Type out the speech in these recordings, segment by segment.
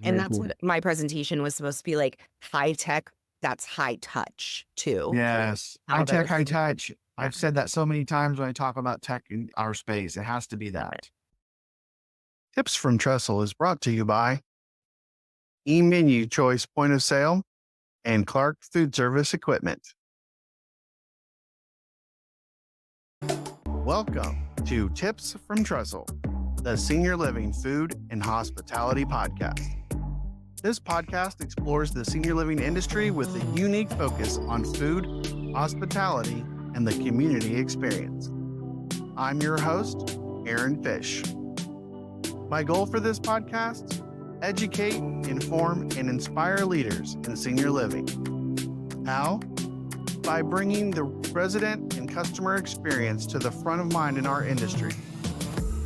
And Very that's cool. what my presentation was supposed to be like, high tech, that's high touch too. Yes. How High tech, there's high touch. I've said that so many times when I talk about tech in our space. It has to be that. Tips from Trestle is brought to you by E-Menu Choice Point of Sale and Clark Food Service Equipment. Welcome to Tips from Trestle, the Senior Living Food and Hospitality Podcast. This podcast explores the senior living industry with a unique focus on food, hospitality, and the community experience. I'm your host, Aaron Fish. My goal for this podcast: educate, inform, and inspire leaders in senior living. How? By bringing the resident and customer experience to the front of mind in our industry.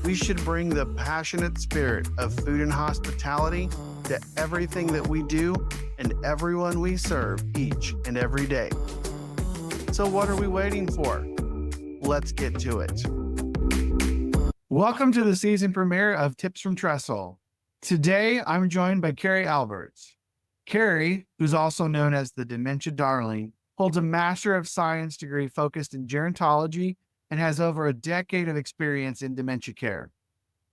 We should bring the passionate spirit of food and hospitality to everything that we do and everyone we serve each and every day. So what are we waiting for? Let's get to it. Welcome to the season premiere of Tips from Trestle. Today, I'm joined by Carrie Alberts. Carrie, who's also known as the Dementia Darling, holds a Master of Science degree focused in gerontology and has over a decade of experience in dementia care.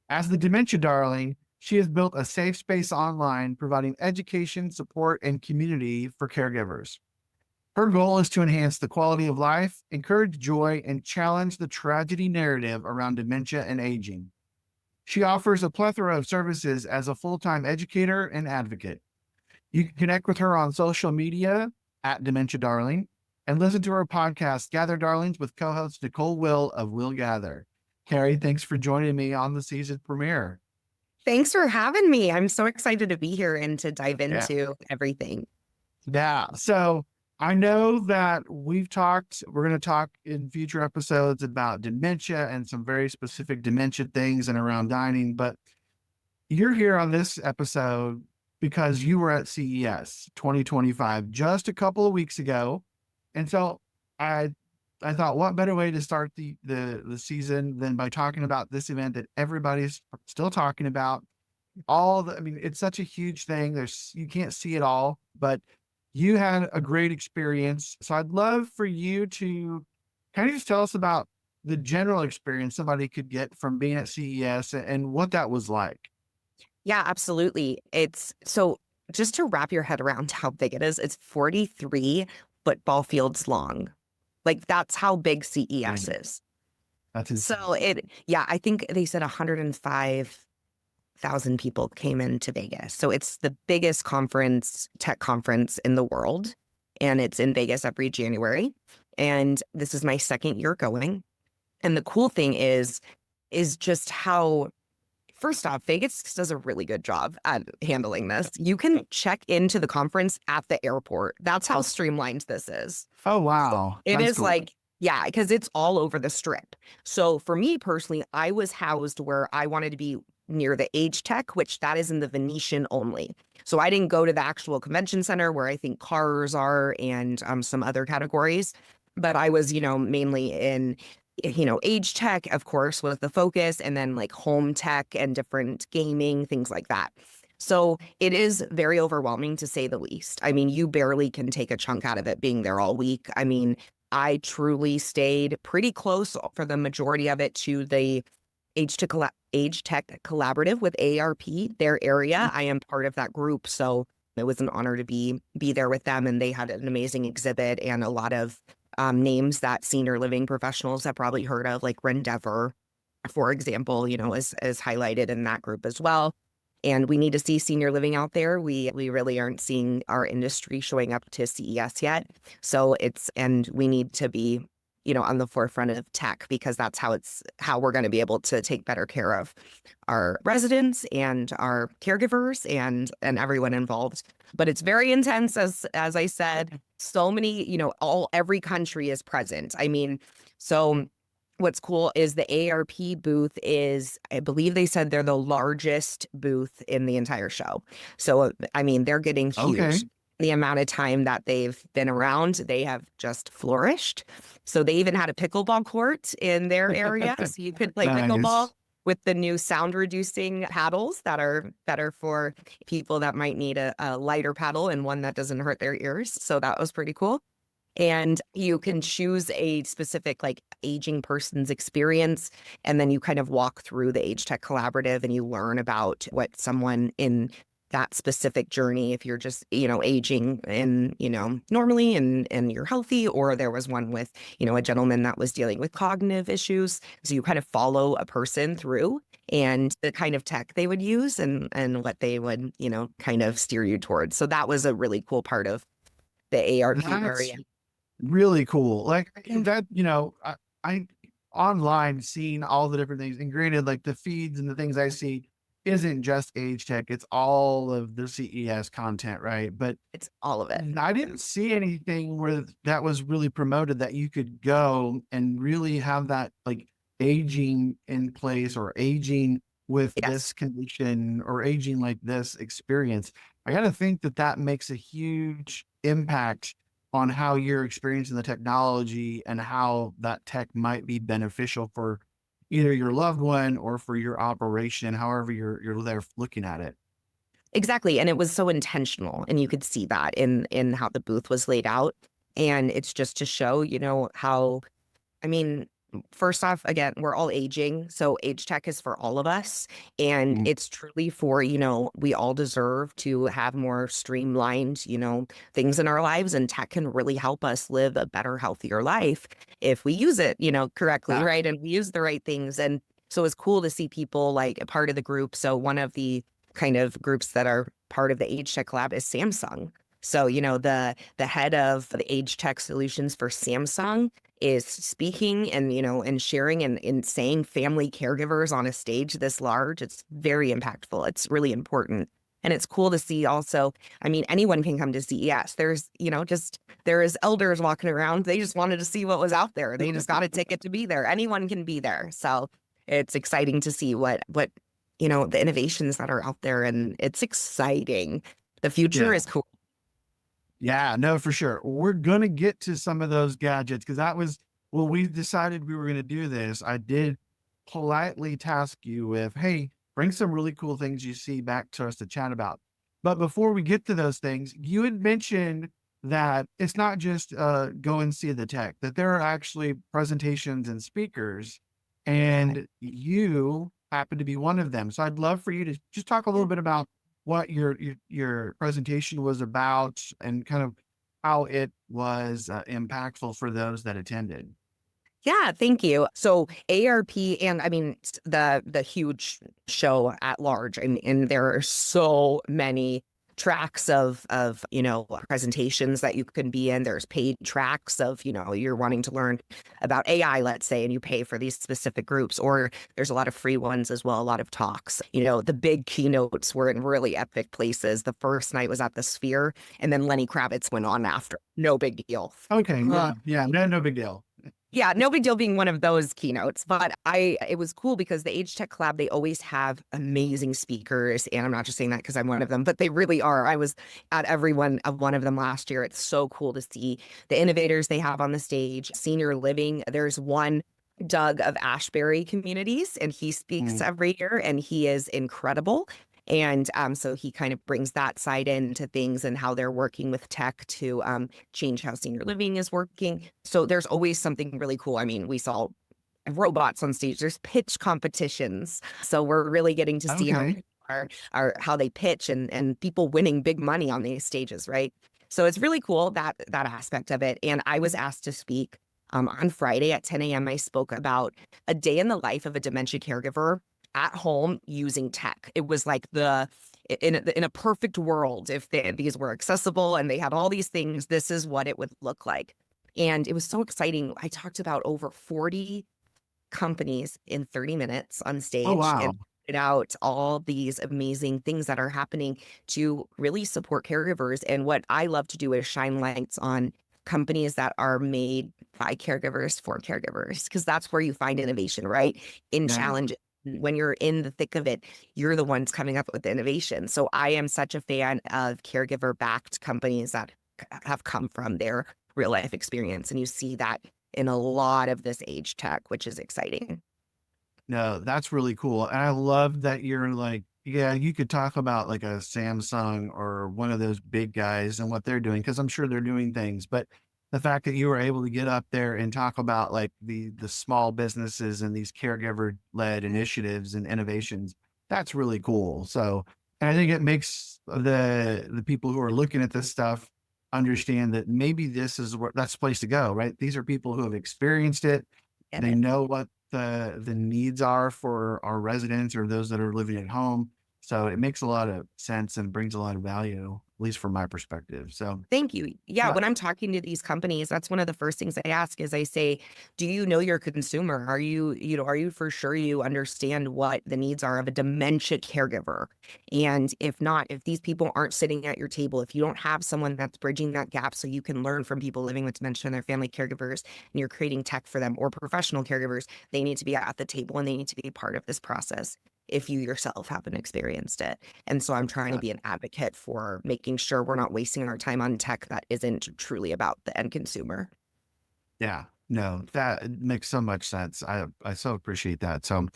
As the Dementia Darling, she has built a safe space online, providing education, support, and community for caregivers. Her goal is to enhance the quality of life, encourage joy, and challenge the tragedy narrative around dementia and aging. She offers a plethora of services as a full-time educator and advocate. You can connect with her on social media at Dementia Darling and listen to her podcast, Gather Darlings, with co-host Nicole Will of Will Gather. Carrie, thanks for joining me on the season premiere. Thanks for having me. I'm so excited to be here and to dive into everything. Yeah. So I know that we're going to talk in future episodes about dementia and some very specific dementia things and around dining, but you're here on this episode because you were at CES 2025 just a couple of weeks ago. And so I thought, what better way to start the season than by talking about this event that everybody's still talking about. It's such a huge thing. You can't see it all, but you had a great experience. So I'd love for you to kind of just tell us about the general experience somebody could get from being at CES and what that was like. Yeah, absolutely. It's so just to wrap your head around how big it is, it's 43 football fields long. Like that's how big CES is. That's insane. So I think they said 105,000 people came into Vegas. So it's the biggest tech conference in the world. And it's in Vegas every January. And this is my second year going. And the cool thing is just how, first off, Vegas does a really good job at handling this. You can check into the conference at the airport. That's how streamlined this is. Oh, wow. It is cool. Because it's all over the strip. So for me personally, I was housed where I wanted to be near the AgeTech, which that is in the Venetian only. So I didn't go to the actual convention center where I think cars are and some other categories. But I was, mainly in AgeTech, of course, was the focus, and then like home tech and different gaming, things like that. So it is very overwhelming to say the least. I mean, you barely can take a chunk out of it being there all week. I mean, I truly stayed pretty close for the majority of it to the AgeTech Collaborative with AARP, their area. I am part of that group. So it was an honor to be there with them. And they had an amazing exhibit and a lot of names that senior living professionals have probably heard of, like Rendeavor, for example, is highlighted in that group as well. And we need to see senior living out there. We really aren't seeing our industry showing up to CES yet. So we need to be, on the forefront of tech, because that's how we're going to be able to take better care of our residents and our caregivers and everyone involved. But it's very intense, as I said. So many, every country is present. I mean, so what's cool is the AARP booth is, I believe they said they're the largest booth in the entire show. So, I mean, they're getting huge. Okay. The amount of time that they've been around, they have just flourished. So they even had a pickleball court in their area. So you could play pickleball. with the new sound reducing paddles that are better for people that might need a lighter paddle and one that doesn't hurt their ears. So that was pretty cool. And you can choose a specific like aging person's experience. And then you kind of walk through the AgeTech Collaborative and you learn about what someone in that specific journey, if you're just, aging and, normally and you're healthy, or there was one with, a gentleman that was dealing with cognitive issues. So you kind of follow a person through and the kind of tech they would use and what they would, kind of steer you towards. So that was a really cool part of the AARP That's area. really cool. Like that, I online seeing all the different things. And granted, like the feeds and the things I see isn't just age tech, it's all of the CES content, right? But It's all of it. I didn't see anything where that was really promoted that you could go and really have that like aging in place or aging with Yes, this condition or aging like this experience. I got to think that that makes a huge impact on how you're experiencing the technology and how that tech might be beneficial for either your loved one or for your operation, however you're there looking at it. exactly. And it was so intentional. And you could see that in how the booth was laid out. And it's just to show, how, I mean, first off, again, we're all aging. So age tech is for all of us. And Mm. it's truly for, we all deserve to have more streamlined, things in our lives. And tech can really help us live a better, healthier life if we use it, correctly, Yeah. right? And we use the right things. And so it's cool to see people like a part of the group. So one of the kind of groups that are part of the Age Tech Lab is Samsung. So, the head of the Age Tech Solutions for Samsung is speaking and, and sharing and saying family caregivers on a stage this large. It's very impactful. It's really important. And it's cool to see also, I mean, anyone can come to CES. There's, there is elders walking around. They just wanted to see what was out there. They just got a ticket to be there. Anyone can be there. So it's exciting to see what, the innovations that are out there. And it's exciting. The future Yeah. is cool. Yeah, no, for sure. We're going to get to some of those gadgets because that was when we decided we were going to do this. I did politely task you with, hey, bring some really cool things you see back to us to chat about. But before we get to those things, you had mentioned that it's not just go and see the tech, that there are actually presentations and speakers, and you happen to be one of them. So I'd love for you to just talk a little bit about what your presentation was about and kind of how it was impactful for those that attended. Yeah, thank you. So ARP and I mean the huge show at large and there are so many tracks of presentations that you can be in. There's paid tracks of you're wanting to learn about AI, let's say, and you pay for these specific groups, or there's a lot of free ones as well, a lot of talks. The big keynotes were in really epic places. The first night was at the Sphere, and then Lenny Kravitz went on after. No big deal. Okay, yeah, no big deal. Yeah, no big deal being one of those keynotes, but it was cool because the Age Tech Collab, they always have amazing speakers. And I'm not just saying that because I'm one of them, but they really are. I was at every one of them last year. It's so cool to see the innovators they have on the stage, senior living. There's one Doug of Ashbury Communities, and he speaks every year, and he is incredible. And so he kind of brings that side into things and how they're working with tech to change how senior living is working. So there's always something really cool. I mean, we saw robots on stage. There's pitch competitions. So we're really getting to see how they pitch and people winning big money on these stages, right? So it's really cool that aspect of it. And I was asked to speak on Friday at 10 a.m. I spoke about a day in the life of a dementia caregiver at home using tech. It was like in a perfect world, if these were accessible and they had all these things, this is what it would look like. And it was so exciting. I talked about over 40 companies in 30 minutes on stage. Oh, wow. And pointed out all these amazing things that are happening to really support caregivers. And what I love to do is shine lights on companies that are made by caregivers for caregivers, because that's where you find innovation, right? In challenges. When you're in the thick of it, you're the ones coming up with innovation. So I am such a fan of caregiver-backed companies that have come from their real life experience. And you see that in a lot of this age tech, which is exciting. No, that's really cool. And I love that you're like, yeah, you could talk about like a Samsung or one of those big guys and what they're doing, because I'm sure they're doing things. But the fact that you were able to get up there and talk about like the small businesses and these caregiver led initiatives and innovations, that's really cool. So, and I think it makes the people who are looking at this stuff understand that maybe this is where that's the place to go, right? These are people who have experienced it. Get They it? know what the needs are for our residents or those that are living at home. So it makes a lot of sense and brings a lot of value, at least from my perspective. So Thank you. Yeah, yeah, when I'm talking to these companies, that's one of the first things I ask is I say, do you know your consumer? Are are you for sure you understand what the needs are of a dementia caregiver? And if not, if these people aren't sitting at your table, if you don't have someone that's bridging that gap so you can learn from people living with dementia and their family caregivers, and you're creating tech for them or professional caregivers, they need to be at the table and they need to be part of this process if you yourself haven't experienced it. And so I'm trying to yeah, be an advocate for making sure we're not wasting our time on tech that isn't truly about the end consumer. yeah. No, that makes so much sense. I so appreciate that. So,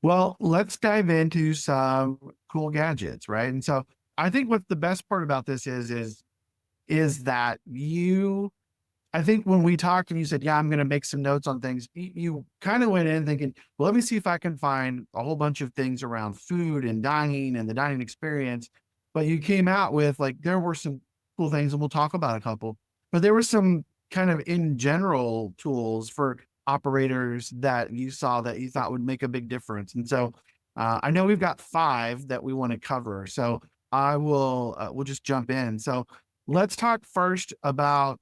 well, let's dive into some cool gadgets, right? And so I think what the best part about this is that you I think when we talked and you said, yeah, I'm going to make some notes on things, you kind of went in thinking, well, let me see if I can find a whole bunch of things around food and dining and the dining experience. But you came out with like, there were some cool things, and we'll talk about a couple, but there were some kind of in general tools for operators that you saw that you thought would make a big difference. And so I know we've got 5 that we want to cover. So we'll just jump in. So let's talk first about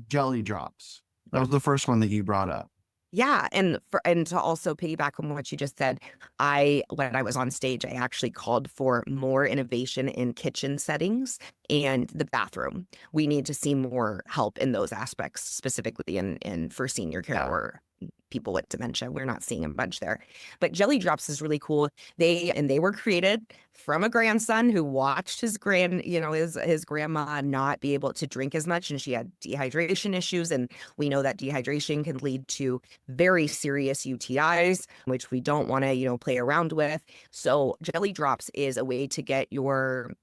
jelly drops. That was the first one that you brought up. Yeah, and to also piggyback on what you just said, when I was on stage, I actually called for more innovation in kitchen settings and the bathroom. We need to see more help in those aspects, specifically in for senior care Yeah. or people with dementia. We're not seeing a bunch there. But Jelly Drops is really cool. They were created from a grandson who watched his grandma not be able to drink as much, and she had dehydration issues. And we know that dehydration can lead to very serious UTIs, which we don't want to, play around with. So Jelly Drops is a way to get your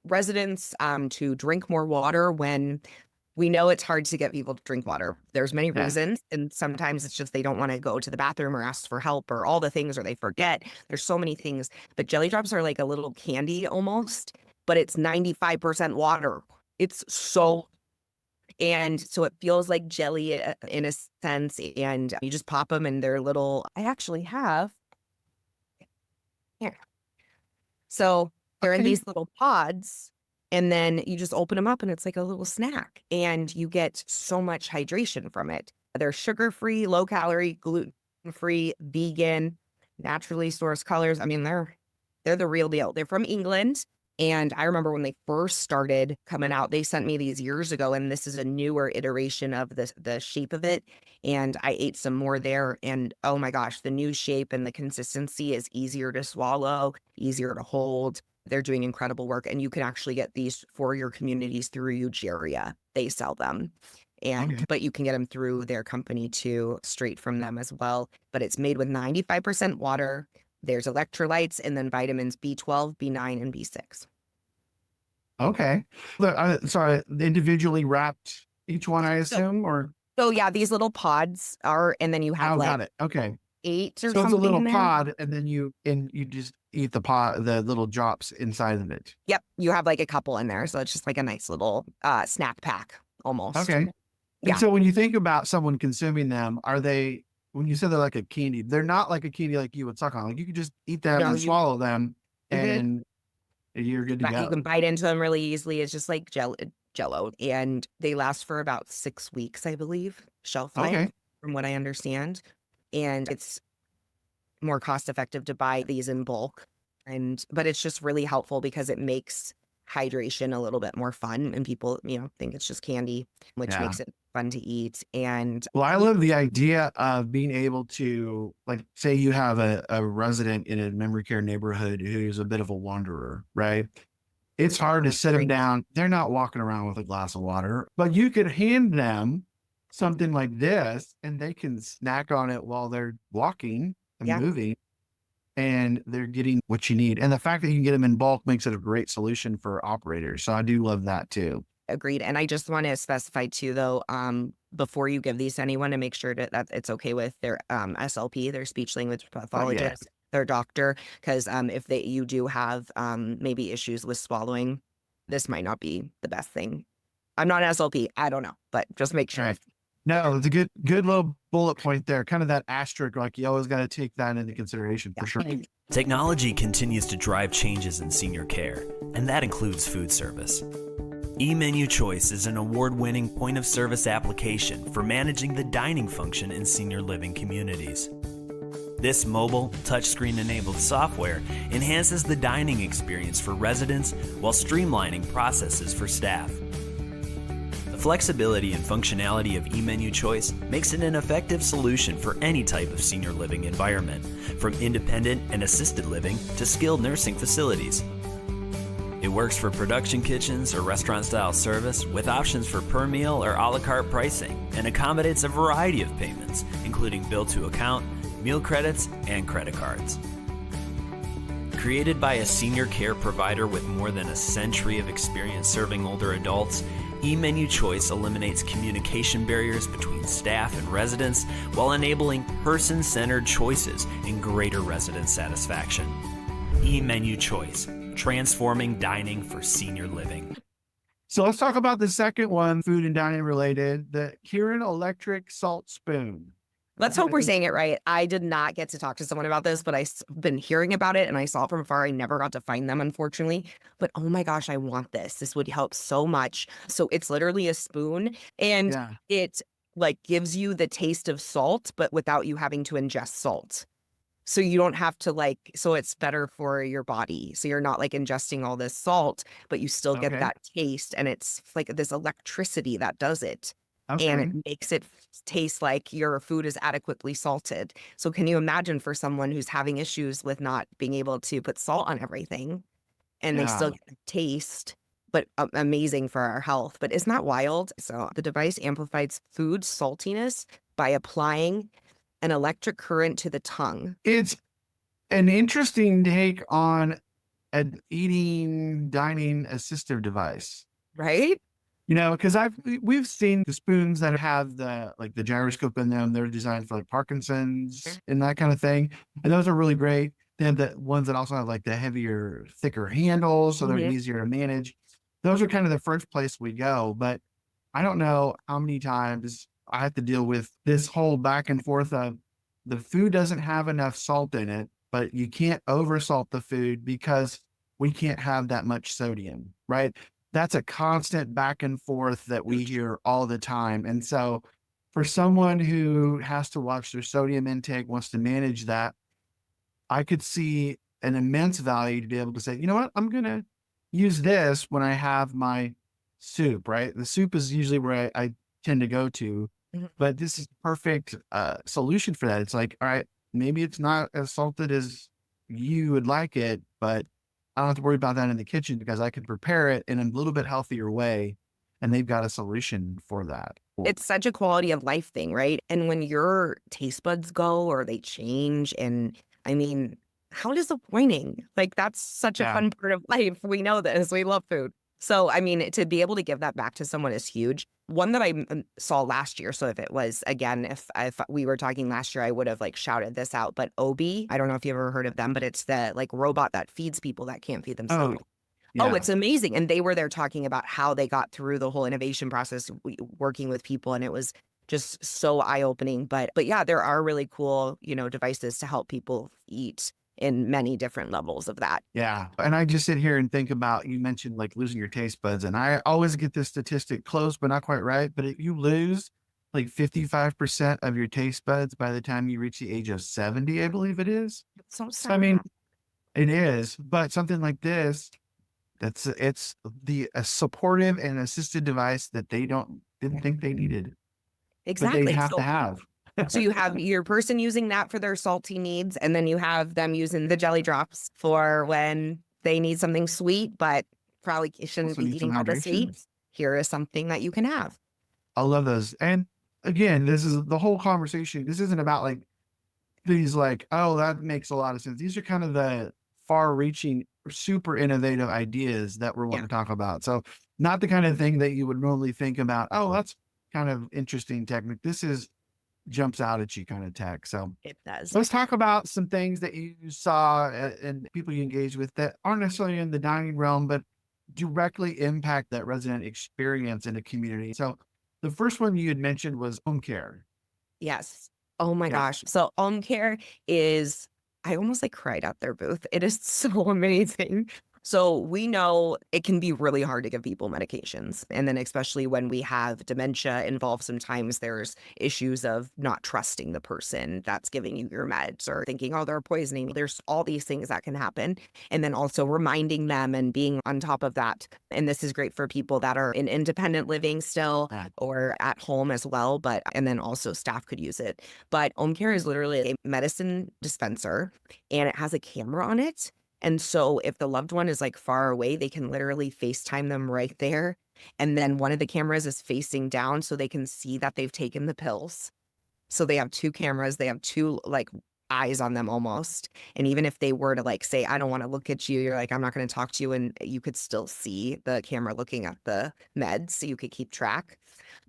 residents to drink more water when we know it's hard to get people to drink water. There's many Yeah. reasons, and sometimes it's just they don't want to go to the bathroom or ask for help or all the things, or they forget. There's so many things, but jelly drops are like a little candy almost, but it's 95% water. It's so and so it feels like jelly in a sense, and you just pop them and they're little. I actually have here. So they're in Okay. these little pods, and then you just open them up and it's like a little snack, and you get so much hydration from it. They're sugar-free, low-calorie, gluten-free, vegan, naturally sourced colors. I mean, they're the real deal. They're from England. And I remember when they first started coming out, they sent me these years ago, and this is a newer iteration of the shape of it. And I ate some more there, and oh my gosh, the new shape and the consistency is easier to swallow, easier to hold. They're doing incredible work, and you can actually get these for your communities through Ugeria. They sell them. Okay. But you can get them through their company too, straight from them as well. But it's made with 95% water. There's electrolytes and then vitamins B12, B9, and B6. Okay. Look, sorry, individually wrapped each one, I So, assume, or so yeah, these little pods are, and then you have oh, like got it. Okay. 8 or So it's a something little in there. pod, and then you just eat the little drops inside of it. Yep, you have like a couple in there. So it's just like a nice little snack pack almost. Okay. And Yeah. so when you think about someone consuming them, are they, when you say they're like a candy, they're not like a candy like you would suck on. Like you could just eat them No, and swallow them mhm. and you're good to But you go. can bite into them really easily. It's just like jello. And they last for about 6 weeks, I believe, shelf life, Okay. from what I understand. And it's more cost effective to buy these in bulk. But it's just really helpful because it makes hydration a little bit more fun, and people, think it's just candy, which Yeah. makes it fun to eat. And Well, I love the idea of being able to, like, say you have a resident in a memory care neighborhood who's a bit of a wanderer, right? It's hard to sit them great. down. They're not walking around with a glass of water, but you could hand them something like this and they can snack on it while they're walking and Yeah. moving. and they're getting what you need. And the fact that you can get them in bulk makes it a great solution for operators. So I do love that too. Agreed. And I just want to specify too, though, before you give these to anyone, to make sure that it's okay with their SLP, their speech language pathologist, their doctor, because if you do have maybe issues with swallowing, this might not be the best thing. I'm not an SLP. I don't know, but just make sure. Right. No, it's a good little bullet point there. Kind of that asterisk, like you always got to take that into consideration for sure. Technology continues to drive changes in senior care, and that includes food service. eMenu Choice is an award-winning point-of-service application for managing the dining function in senior living communities. This mobile, touchscreen-enabled software enhances the dining experience for residents while streamlining processes for staff. The flexibility and functionality of eMenu Choice makes it an effective solution for any type of senior living environment, from independent and assisted living to skilled nursing facilities. It works for production kitchens or restaurant-style service with options for per meal or a la carte pricing, and accommodates a variety of payments, including bill to account, meal credits, and credit cards. Created by a senior care provider with more than a century of experience serving older adults, eMenu Choice eliminates communication barriers between staff and residents while enabling person-centered choices and greater resident satisfaction. eMenu Choice, transforming dining for senior living. So let's talk about the second one, food and dining related, the Keurig electric salt spoon. Let's hope we're saying it right. I did not get to talk to someone about this, but I've been hearing about it and I saw it from afar. I never got to find them, unfortunately. But oh my gosh, I want this. This would help so much. So it's literally a spoon, and it like gives you the taste of salt, but without you having to ingest salt. So you don't have to so it's better for your body. So you're not like ingesting all this salt, but you still get that taste. And it's like this electricity that does it. Okay. And it makes it taste like your food is adequately salted. So can you imagine for someone who's having issues with not being able to put salt on everything, and they still get the taste, but amazing for our health. But isn't that wild? So the device amplifies food saltiness by applying an electric current to the tongue. It's an interesting take on an dining assistive device. Right? You know, because we've seen the spoons that have the gyroscope in them. They're designed for like Parkinson's and that kind of thing. And those are really great. They have the ones that also have like the heavier, thicker handles, so they're easier to manage. Those are kind of the first place we go. But I don't know how many times I have to deal with this whole back and forth of the food doesn't have enough salt in it, but you can't oversalt the food because we can't have that much sodium, right? That's a constant back and forth that we hear all the time. And so for someone who has to watch their sodium intake, wants to manage that, I could see an immense value to be able to say, you know what, I'm going to use this when I have my soup, right? The soup is usually where I tend to go to, but this is perfect solution for that. It's like, all right, maybe it's not as salted as you would like it, but I don't have to worry about that in the kitchen because I can prepare it in a little bit healthier way. And they've got a solution for that. It's such a quality of life thing, right? And when your taste buds go or they change, and I mean, how disappointing. Like, that's such a fun part of life. We know this. We love food. So, I mean, to be able to give that back to someone is huge. One that I saw last year. So if it was, again, if we were talking last year, I would have shouted this out. But Obi, I don't know if you've ever heard of them, but it's the robot that feeds people that can't feed themselves. Oh, it's amazing. And they were there talking about how they got through the whole innovation process working with people. And it was just so eye-opening. But yeah, there are really cool, devices to help people eat in many different levels of that. Yeah. And I just sit here and think about, you mentioned losing your taste buds. And I always get this statistic close, but not quite right. But if you lose 55% of your taste buds by the time you reach the age of 70, I believe it is. It's so sad. I mean, it is, but something like this, it's the supportive and assisted device that they didn't think they needed. Exactly. But they have to have. So you have your person using that for their salty needs, and then you have them using the jelly drops for when they need something sweet, but probably shouldn't be eating all the sweets. Here is something that you can have. I love those. And again, this is the whole conversation. This isn't about these like, oh, that makes a lot of sense. These are kind of the far reaching, super innovative ideas that we're Yeah, wanting to talk about. So not the kind of thing that you would normally think about. Oh, that's kind of interesting technique. This is jumps out at you kind of tech. So it does. let's talk about some things that you saw and people you engage with that aren't necessarily in the dining realm, but directly impact that resident experience in the community. So the first one you had mentioned was home care. Yes. Oh my Yeah. gosh. So home care is, I almost like cried at their booth. It is so amazing. So we know it can be really hard to give people medications. And then especially when we have dementia involved, sometimes there's issues of not trusting the person that's giving you your meds or thinking, oh, they're poisoning. There's all these things that can happen. And then also reminding them and being on top of that. And this is great for people that are in independent living still Yeah. or at home as well. But, and then also staff could use it. But home care is literally a medicine dispenser and it has a camera on it. And so if the loved one is like far away, they can literally FaceTime them right there. And then one of the cameras is facing down so they can see that they've taken the pills. So they have two cameras, they have two like eyes on them almost. And even if they were to like say, I don't want to look at you, you're like, I'm not going to talk to you. And you could still see the camera looking at the meds so you could keep track.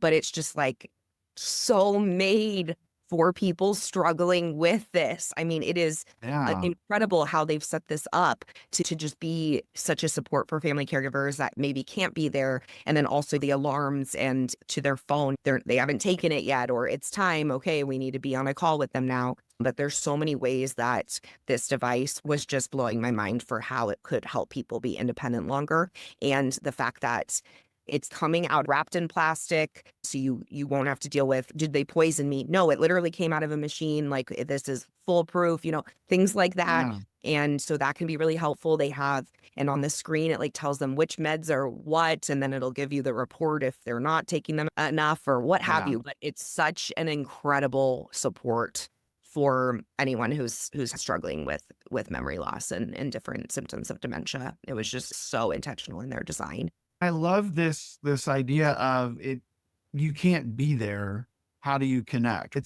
But it's just like so made for people struggling with this. I mean, it is Yeah. incredible how they've set this up to just be such a support for family caregivers that maybe can't be there. And then also the alarms and to their phone, they haven't taken it yet, or it's time. Okay, we need to be on a call with them now. But there's so many ways that this device was just blowing my mind for how it could help people be independent longer. And the fact that it's coming out wrapped in plastic, so you won't have to deal with, did they poison me? No, it literally came out of a machine. Like this is foolproof, things like that. Yeah. And so that can be really helpful. They have, and on the screen, it like tells them which meds are what, and then it'll give you the report if they're not taking them enough or what have Yeah. you. But it's such an incredible support for anyone who's struggling with memory loss and different symptoms of dementia. It was just so intentional in their design. I love this idea of it. You can't be there. How do you connect? It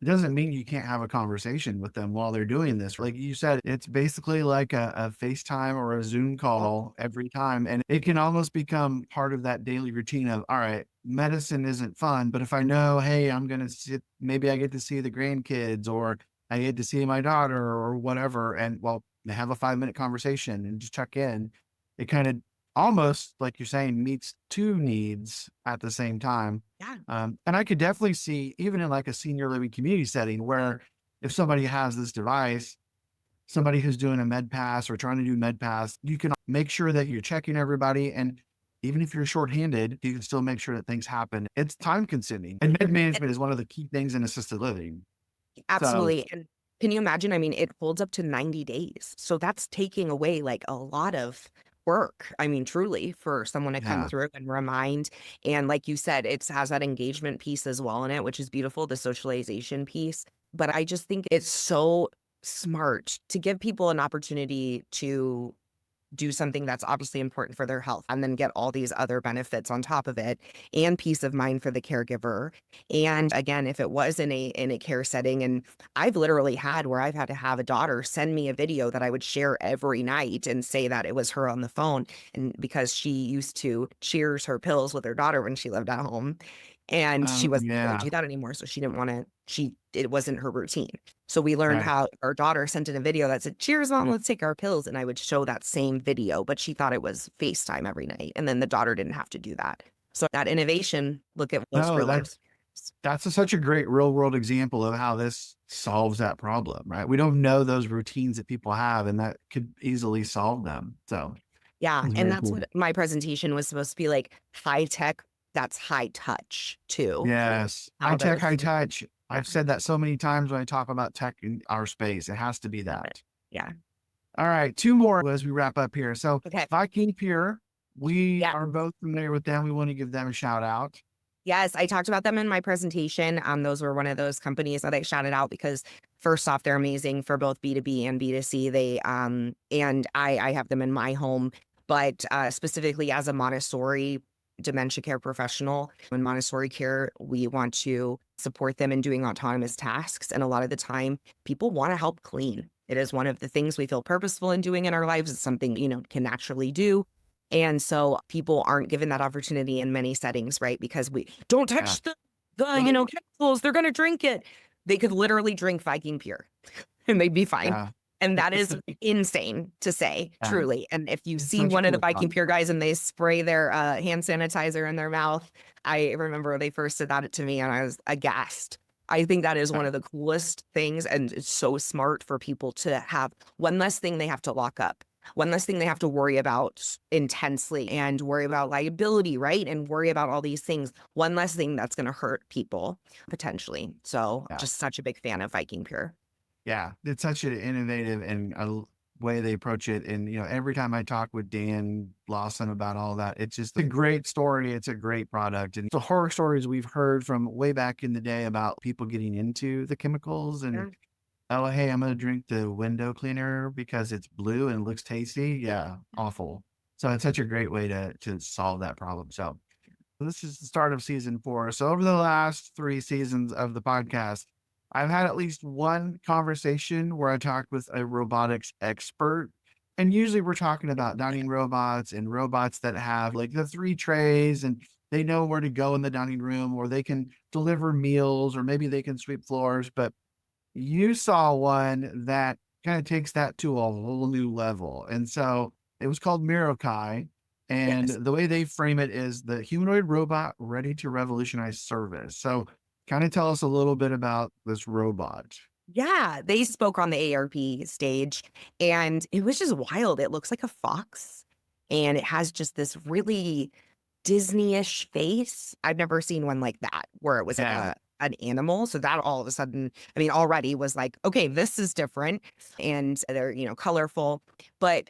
doesn't mean you can't have a conversation with them while they're doing this. Like you said, it's basically like a FaceTime or a Zoom call every time. And it can almost become part of that daily routine of, all right, medicine isn't fun, but if I know, hey, I'm going to sit, maybe I get to see the grandkids or I get to see my daughter or whatever. And well, they have a 5-minute conversation and just check in. It kind of almost like you're saying meets two needs at the same time. Yeah. And I could definitely see even in like a senior living community setting where if somebody has this device, somebody who's doing a med pass or trying to do med pass, you can make sure that you're checking everybody. And even if you're shorthanded, you can still make sure that things happen. It's time consuming, and med management is one of the key things in assisted living. Absolutely. And can you imagine? I mean, it holds up to 90 days. So that's taking away like a lot of work. I mean, truly, for someone to come Yeah. through and remind. And like you said, it has that engagement piece as well in it, which is beautiful, the socialization piece. But I just think it's so smart to give people an opportunity to do something that's obviously important for their health and then get all these other benefits on top of it and peace of mind for the caregiver. And again, if it was in a care setting, and I've literally had where I've had to have a daughter send me a video that I would share every night and say that it was her on the phone, and because she used to cheers her pills with her daughter when she lived at home. And she wasn't going Yeah. to do that anymore. So she didn't want to, it wasn't her routine. So we learned Right. how our daughter sent in a video that said, cheers, mom, let's take our pills. And I would show that same video, but she thought it was FaceTime every night. And then the daughter didn't have to do that. So that innovation, look at what's No, real. that's such a great real world example of how this solves that problem, right? We don't know those routines that people have, and that could easily solve them. So Yeah. it's And very that's cool. what my presentation was supposed to be like, high tech, that's high touch too. Yes. How High tech, those- high touch. I've said that so many times when I talk about tech in our space. It has to be that. Yeah. All right. 2 more as we wrap up here. So Okay. Viking Pure, we Yeah. are both familiar with them. We want to give them a shout out. Yes, I talked about them in my presentation. Those were one of those companies that I shouted out because first off, they're amazing for both B2B and B2C. They and I have them in my home, but specifically as a Montessori dementia care professional in Montessori care, we want to support them in doing autonomous tasks. And a lot of the time, people want to help clean. It is one of the things we feel purposeful in doing in our lives. It's something, can naturally do. And so people aren't given that opportunity in many settings, right? Because we don't touch the chemicals, they're going to drink it. They could literally drink Viking Pure and they'd be fine. Yeah. And that is insane to say, truly. And if you It's see such a one of the cool Viking thought. Pure guys and they spray their hand sanitizer in their mouth, I remember when they first said that to me and I was aghast. I think that is one of the coolest things, and it's so smart for people to have one less thing they have to lock up, one less thing they have to worry about intensely and worry about liability, right? And worry about all these things. One less thing that's going to hurt people potentially. So just such a big fan of Viking Pure. Yeah, it's such an innovative and way they approach it. And, every time I talk with Dan Lawson about all that, it's just a great story. It's a great product. And the horror stories we've heard from way back in the day about people getting into the chemicals and, oh, hey, I'm going to drink the window cleaner because it's blue and looks tasty. Yeah, awful. So it's such a great way to solve that problem. So this is the start of season 4. So over the last 3 seasons of the podcast, I've had at least one conversation where I talked with a robotics expert. And usually we're talking about dining robots and robots that have like the 3 trays and they know where to go in the dining room, or they can deliver meals, or maybe they can sweep floors. But you saw one that kind of takes that to a whole new level. And so it was called Mirokai. And the way they frame it is the humanoid robot ready to revolutionize service. So kind of tell us a little bit about this robot. Yeah, they spoke on the AARP stage and it was just wild. It looks like a fox and it has just this really Disney-ish face. I've never seen one like that where it was like an animal. So that all of a sudden, already was like, okay, this is different. And they're, colorful, but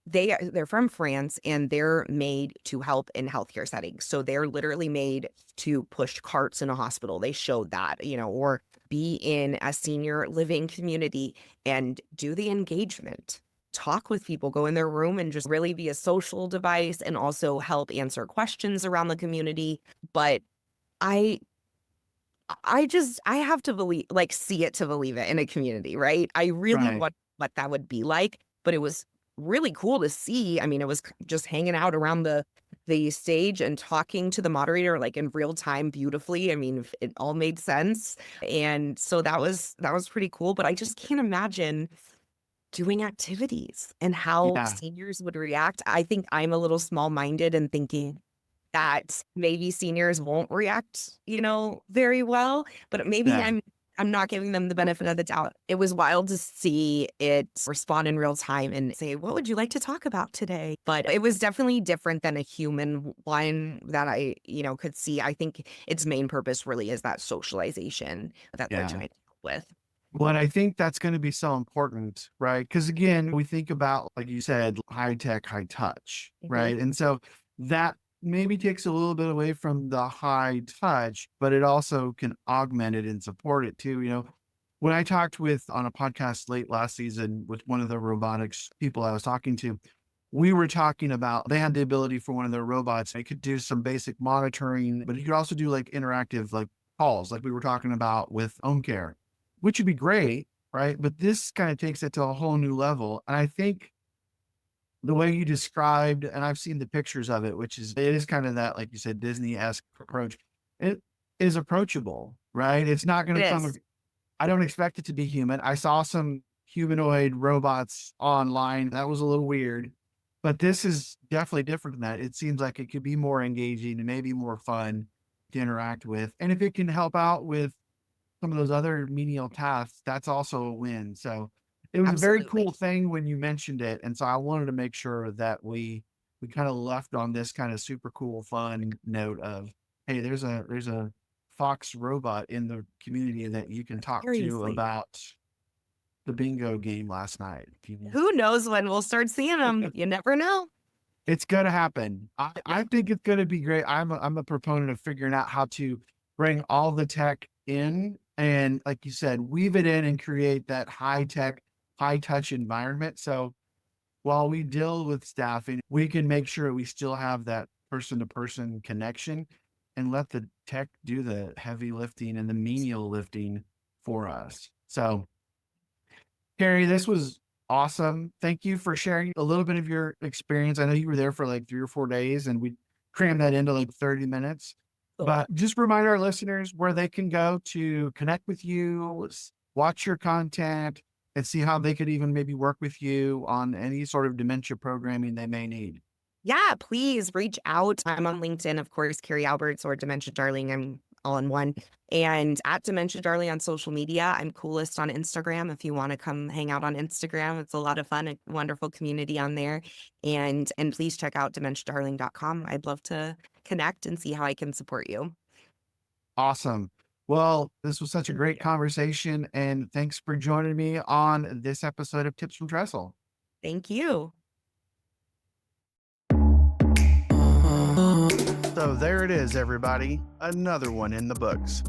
they're from France and they're made to help in healthcare settings. So they're literally made to push carts in a hospital. They showed that, or be in a senior living community and do the engagement, talk with people, go in their room and just really be a social device and also help answer questions around the community. But I have to believe, like, see it to believe it in a community, right? I really want what that would be like, but it was really cool to see. It was just hanging out around the stage and talking to the moderator like in real time beautifully. It all made sense. And so that was pretty cool, but I just can't imagine doing activities and how seniors would react. I think I'm a little small-minded and thinking that maybe seniors won't react, very well, but maybe I'm not giving them the benefit of the doubt. It was wild to see it respond in real time and say, what would you like to talk about today? But it was definitely different than a human one that I, could see. I think its main purpose really is that socialization that they're trying to help with. Well, and I think that's going to be so important, right? Because again, we think about, like you said, high tech, high touch, right? And so that maybe takes a little bit away from the high touch, but it also can augment it and support it too. When I talked on a podcast late last season with one of the robotics people I was talking to, we were talking about, they had the ability for one of their robots. It could do some basic monitoring, but it could also do like interactive, like calls, like we were talking about with home care, which would be great, right? But this kind of takes it to a whole new level. And I think the way you described, and I've seen the pictures of it, it is kind of that, like you said, Disney-esque approach. It is approachable, right? It's not going to come. I don't expect it to be human. I saw some humanoid robots online. That was a little weird, but this is definitely different than that. It seems like it could be more engaging and maybe more fun to interact with. And if it can help out with some of those other menial tasks, that's also a win. So it was a very cool thing when you mentioned it. And so I wanted to make sure that we kind of left on this kind of super cool, fun note of, hey, there's a Fox robot in the community that you can talk to about the bingo game last night. Who knows when we'll start seeing them? You never know. It's going to happen. I think it's going to be great. I'm a proponent of figuring out how to bring all the tech in and, like you said, weave it in and create that high tech, high touch environment. So while we deal with staffing, we can make sure we still have that person-to-person connection and let the tech do the heavy lifting and the menial lifting for us. So, Carrie, this was awesome. Thank you for sharing a little bit of your experience. I know you were there for like 3 or 4 days and we crammed that into like 30 minutes. But just remind our listeners where they can go to connect with you, watch your content, and see how they could even maybe work with you on any sort of dementia programming they may need. Yeah, please reach out. I'm on LinkedIn, of course, Carrie Alberts or Dementia Darling. I'm all in one. And at Dementia Darling on social media. I'm coolest on Instagram. If you want to come hang out on Instagram, it's a lot of fun, a wonderful community on there. And please check out dementiadarling.com. I'd love to connect and see how I can support you. Awesome. Well, this was such a great conversation, and thanks for joining me on this episode of Tips from Trestle. Thank you. So there it is, everybody. Another one in the books.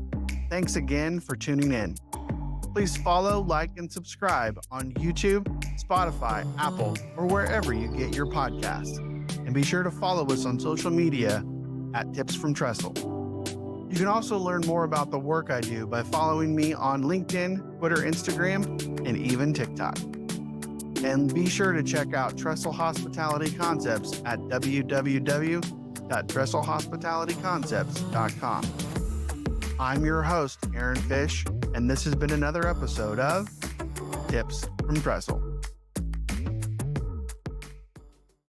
Thanks again for tuning in. Please follow, like, and subscribe on YouTube, Spotify, Apple, or wherever you get your podcasts. And be sure to follow us on social media at Tips from Trestle. You can also learn more about the work I do by following me on LinkedIn, Twitter, Instagram, and even TikTok. And be sure to check out Trestle Hospitality Concepts at www.trestlehospitalityconcepts.com. I'm your host, Aaron Fish, and this has been another episode of Tips from Trestle.